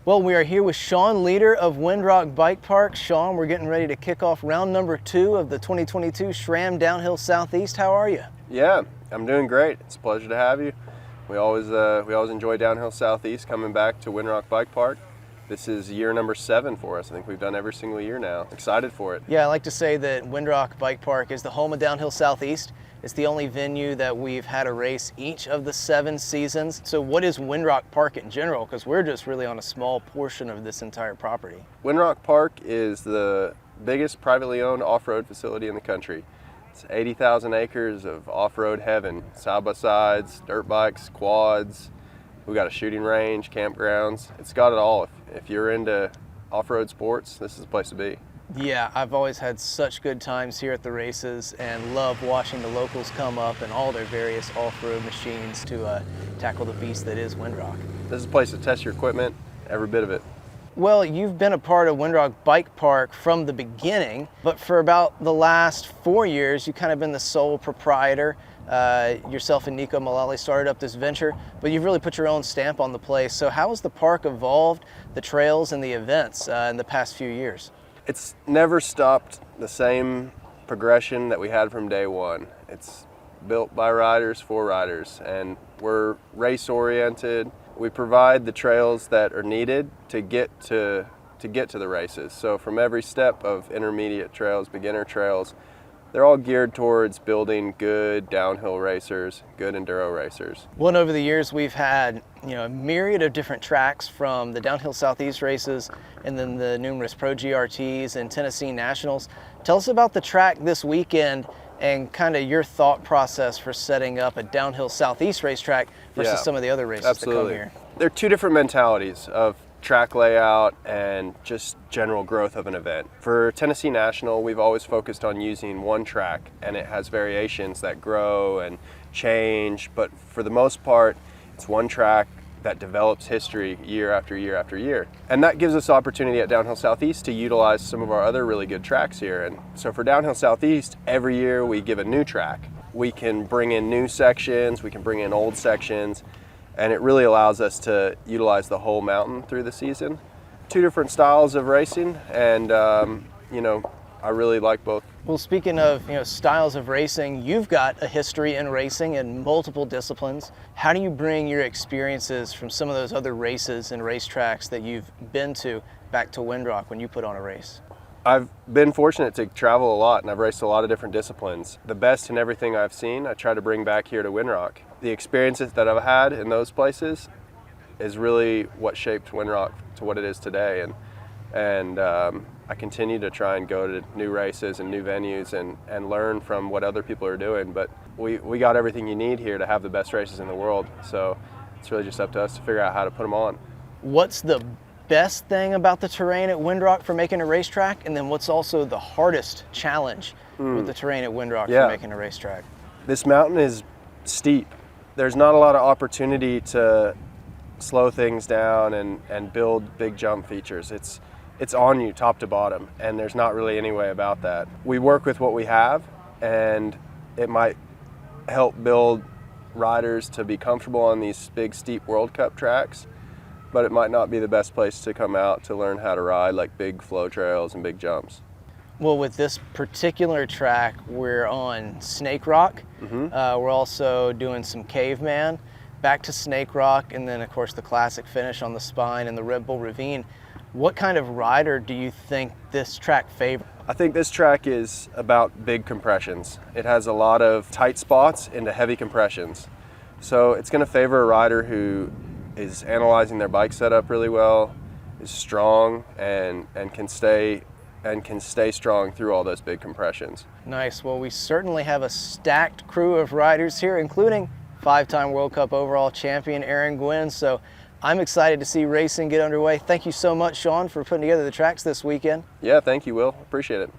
Well, we are here with Sean, leader of Windrock Bikepark. Sean, we're getting ready to kick off round number 2 of the 2022 SRAM Downhill Southeast. How are you? Yeah, I'm doing great. It's a pleasure to have you. We always enjoy Downhill Southeast coming back to Windrock Bikepark. This is year number 7 for us. I think we've done every single year now. Excited for it. Yeah, I like to say that Windrock Bikepark is the home of Downhill Southeast. It's the only venue that we've had a race each of the 7 seasons. So what is Windrock Park in general? Because we're just really on a small portion of this entire property. Windrock Park is the biggest privately owned off-road facility in the country. It's 80,000 acres of off-road heaven, side-by-sides, dirt bikes, quads. We've got a shooting range, campgrounds. It's got it all. If you're into off-road sports, this is the place to be. Yeah, I've always had such good times here at the races and love watching the locals come up and all their various off-road machines to tackle the beast that is Windrock. This is a place to test your equipment, every bit of it. Well, you've been a part of Windrock Bikepark from the beginning, but for about the last 4 years, you've kind of been the sole proprietor. Yourself and Nico Mullally started up this venture, but you've really put your own stamp on the place. So how has the park evolved, the trails and the events in the past few years? It's never stopped the same progression that we had from day one. It's built by riders for riders, and we're race oriented. We provide the trails that are needed to get to the races. So from every step of intermediate trails, beginner trails, they're all geared towards building good downhill racers, good enduro racers. Well, and over the years we've had a myriad of different tracks, from the Downhill Southeast races and then the numerous Pro GRTs and Tennessee Nationals. Tell us about the track this weekend and kind of your thought process for setting up a Downhill Southeast racetrack versus some of the other races that come here. There are two different mentalities of track layout and just general growth of an event. For Tennessee National, we've always focused on using one track, and it has variations that grow and change, but for the most part, it's one track that develops history year after year after year. And that gives us opportunity at Downhill Southeast to utilize some of our other really good tracks here. And so for Downhill Southeast, every year we give a new track. We can bring in new sections, we can bring in old sections, and it really allows us to utilize the whole mountain through the season. Two different styles of racing, and I really like both. Well, speaking of styles of racing, you've got a history in racing in multiple disciplines. How do you bring your experiences from some of those other races and racetracks that you've been to back to Windrock when you put on a race? I've been fortunate to travel a lot, and I've raced a lot of different disciplines. The best in everything I've seen, I try to bring back here to Windrock. The experiences that I've had in those places is really what shaped Windrock to what it is today. And I continue to try and go to new races and new venues and learn from what other people are doing. But we got everything you need here to have the best races in the world. So it's really just up to us to figure out how to put them on. What's the best thing about the terrain at Windrock for making a racetrack, and then what's also the hardest challenge with the terrain at Windrock for making a racetrack? This mountain is steep. There's not a lot of opportunity to slow things down and build big jump features. It's on you top to bottom, and there's not really any way about that. We work with what we have, and it might help build riders to be comfortable on these big steep World Cup tracks, but it might not be the best place to come out to learn how to ride like big flow trails and big jumps. Well, with this particular track, we're on Snake Rock. We're also doing some Caveman, back to Snake Rock, and then of course the classic finish on the Spine and the Red Bull Ravine. What kind of rider do you think this track favors? I think this track is about big compressions. It has a lot of tight spots into heavy compressions. So it's going to favor a rider who is analyzing their bike setup really well, is strong, and can stay strong through all those big compressions. Nice. Well, we certainly have a stacked crew of riders here, including 5-time World Cup overall champion Aaron Gwynn. So I'm excited to see racing get underway. Thank you so much, Sean, for putting together the tracks this weekend. Yeah, thank you, Will. Appreciate it.